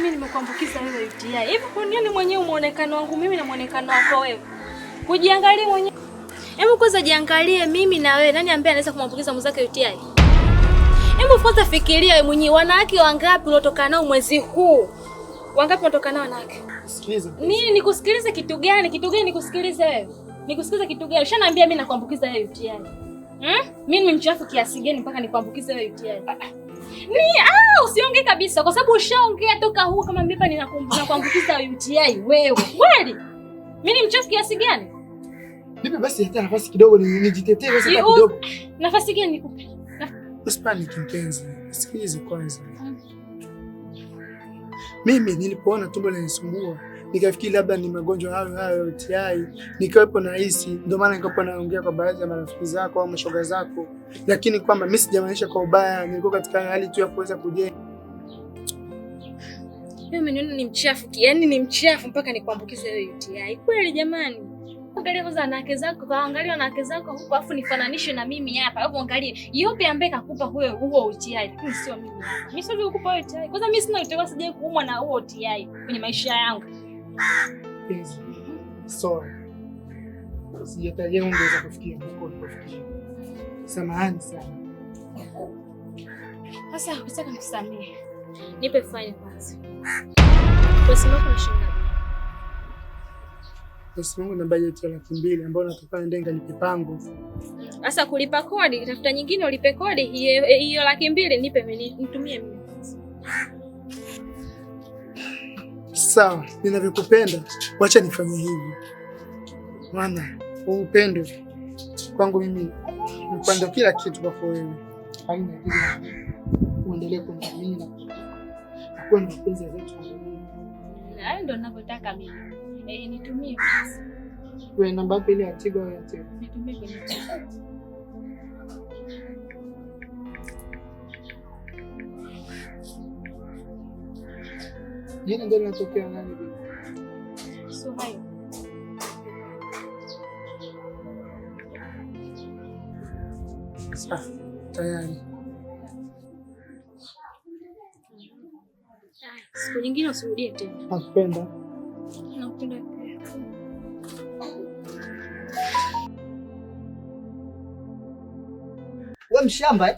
mimi nimekuambukiza wewe UTI. Hivi kwa nini mwenyewe muonekano wangu mimi na muonekano wako wewe? Kujiangalia mwenyewe. Hebu kwanza jiangalie mimi na wewe. Nani ambaye anaweza kumwambukiza mwenzake UTI? Hebu kwanza fikiria wewe mwenyewe, wanawake wangapi unatoka nao mwezi huu? Wangapi unatoka nao wanawake? Sikiliza. Nini nikusikilize kitu gani? Kitu gani nikusikilize wewe? Nikusikilize kitu gani? Ushaniambia mimi nakuambukiza wewe UTI. Mimi ni mchafu kiasi gani mpaka nikuambukize wewe UTI? Usiongee kabisa kwa sababu ushaongea toka huko kama mimi ninakuambukiza UTI wewe. Kweli? Mimi ni mchafu kiasi gani? Nipe basi hata nafasi kidogo nijitetee basi kidogo. Nafasi gani nikupe? Usipanic mpenzi. Sikiliza kwanza. Mimi nilipoona tumbo linanisumbua, nikafikiri labda ni magonjwa hayo UTI, nikawepo na hisi, ndio maana nikapo naongea kwa baadhi ya marafiki zako au mashoga zako, lakini kwamba mimi sijamaanisha kwa ubaya, nilikuwa katika hali tu ya kuweza kujenga. Mimi ni mchafu, yaani ni mchafu mpaka nikuambukize wewe UTI. Kweli jamani? Angalia kwanza wanawake zako, kaangalia wanawake zako huko afu nifananishe na mimi hapa. Hapo angalie, yote ambaye kakupa huo UTI, lakini sio mimi hapa. Mimi sio nikukupa UTI. Kwanza mimi sina UTI, sije kuumwa na huo UTI kwenye maisha yangu. Yes. Sorry. Sijatarajia ungeweza kufikia huko ulipofikia. Samahani sana. Sasa nataka kusamehe. Nipe fine kwanza. Kwa sababu na shilingi. Pesa yangu na budget ya 200,000 ambayo nataka ndenga nipe pango. Sasa kulipa kodi, tafuta nyingine ulipe kodi hiyo 200,000 nipe mimi nitumie mimi. Sawa, ninavyokupenda, wacha nifanye hivi. Maana upendo kwangu mimi upendo kila kitu kwa wewe. Haina kitu. Uendelee kuniamini. Hakuna mapenzi yetu. Hayo ndio ninavyotaka mimi. Nitumie pesa. Wewe namba yako ile ya Tigo au ya Tigo? Nitumie kwenye Tigo. Jina ndio linatokea nani hivi? Sio hayo. Sawa, tayari. Siku nyingine usirudie tena. Nakupenda. Nakupenda pia. Wewe mshamba eh?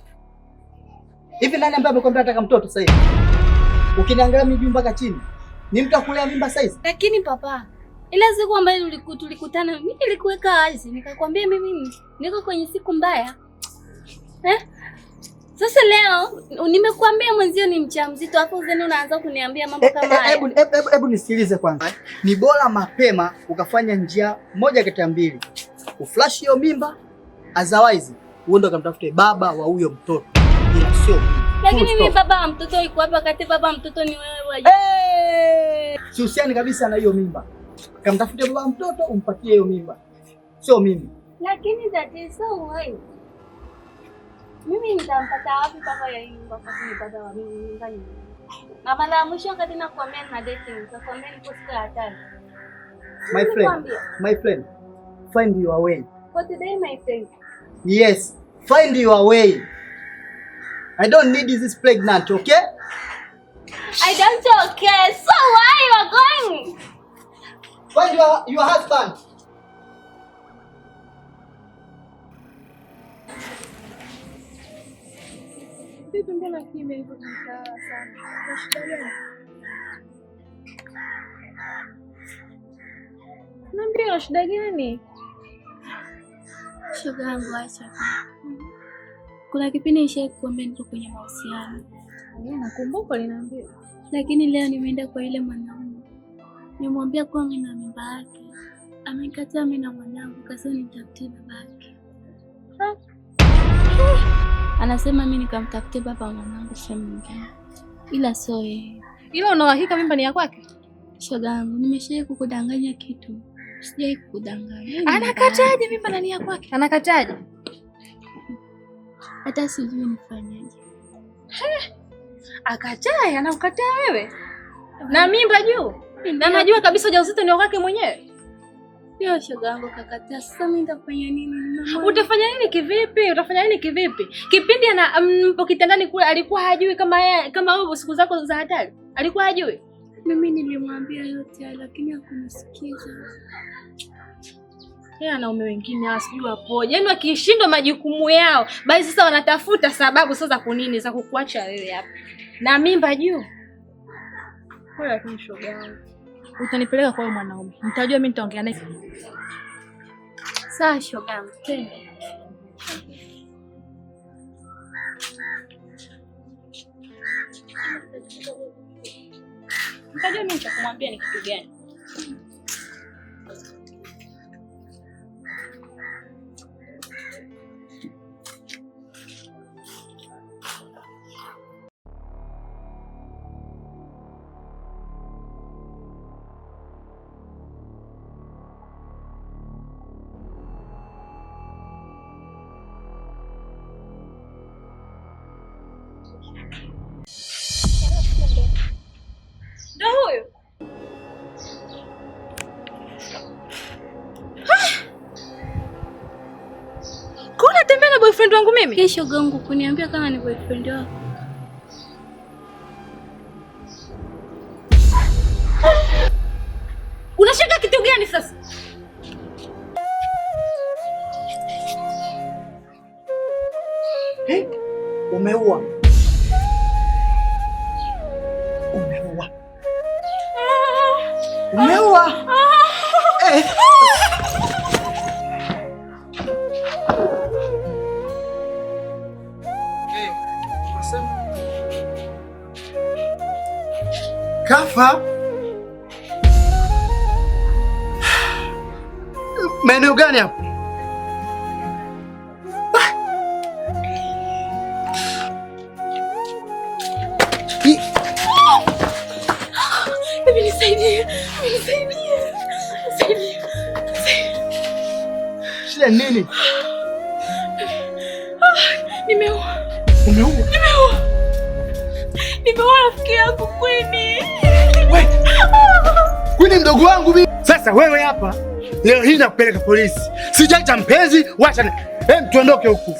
Hivi nani ambaye amekwambia ataka mtoto sasa hivi? Ukiniangalia mimi mpaka chini. Ni mtu akulea mimba sasa hivi? Lakini papa, ile siku ambayo tulikutana mimi nilikuweka wazi, nikakwambia mimi niko kwenye siku mbaya. Sasa leo nimekuambia mwenzio ni mjamzito, hapo uzeni unaanza kuniambia mambo kama haya. Hebu nisikilize kwanza. Ni bora mapema ukafanya njia moja kati ya mbili. Uflash hiyo mimba, otherwise uende ukamtafute baba wa huyo mtoto. Ila sio mimi. Lakini mimi baba wa mtoto yuko hapa, kati baba wa mtoto ni wewe. Sihusiani kabisa na hiyo mimba. Kamtafute baba wa mtoto umpatie hiyo mimba. Sio mimi. Lakini that is so right. Mimi nitampata wapi baba ya mimba kwa kunipata wapi mimba ni? Na mara ya mwisho wakati nakwambia na dating, nikakwambia nipo siku ya hatari. My friend, find your way. For today, my friend. Yes, find your way. I don't need this pregnant, okay? I don't care. So why you are going? Find your husband. Mbona kimya hivyo mtaa sana? Shida gani? Niambie shida gani? Shoga yangu acha. Kuna kipindi nishakwambia niko kwenye mahusiano. Nakumbuka uliniambia. Lakini leo nimeenda kwa ile mwanaume. Nimwambia kwa mimi na mimba yake. Amekataa mimi na mwanangu kasema nitafutie babake. Anasema mimi nikamtafute baba wa mwanangu sehemu nyingine. Ila sio yeye. Ila una uhakika mimba ni ya kwake? Shoga yangu, nimeshawahi kukudanganya kitu. Sijawahi kukudanganya. Anakataje mimba ndani ya kwake? Anakataje? Hata sijui nifanyaje. Akataa, anakukataa wewe. Na mimba juu. Na najua kabisa ujauzito ni wake mwenyewe. Ndio shoga yangu kakataa. Sasa mimi nitafanya nini? Utafanya nini kivipi? Utafanya nini kivipi? Kipindi mpo kitandani kule alikuwa hajui kama wewe siku zako za hatari. Alikuwa hajui. Mimi nilimwambia yote lakini hakunisikiza. Wanaume wengine hawa sijui wapoje. Yaani wakishindwa majukumu yao, basi sasa wanatafuta sababu sasa kunini za kukuacha wewe hapa. Na mimba juu. Kwa lakini shoga yangu. Utanipeleka kwa mwanaume. Nitajua mimi nitaongea naye. Sawa shoga yangu. Nitajua mimi nitakumwambia ni kitu gani. Ndio huyo. Kuna tembea na boyfriend wangu mimi? Kesho gangu kuniambia kama ni boyfriend wako. Unashaka kitu gani sasa? Umeua. Kafa? Maeneo gani hapo? Nisaidie. Shida nini? Nimeua. Umeua? Nimeua rafiki yako Queen. Wewe. Queen mdogo wangu mimi. Sasa wewe hapa leo hii nakupeleka polisi. Sijaita mpenzi, wacha tuondoke huku.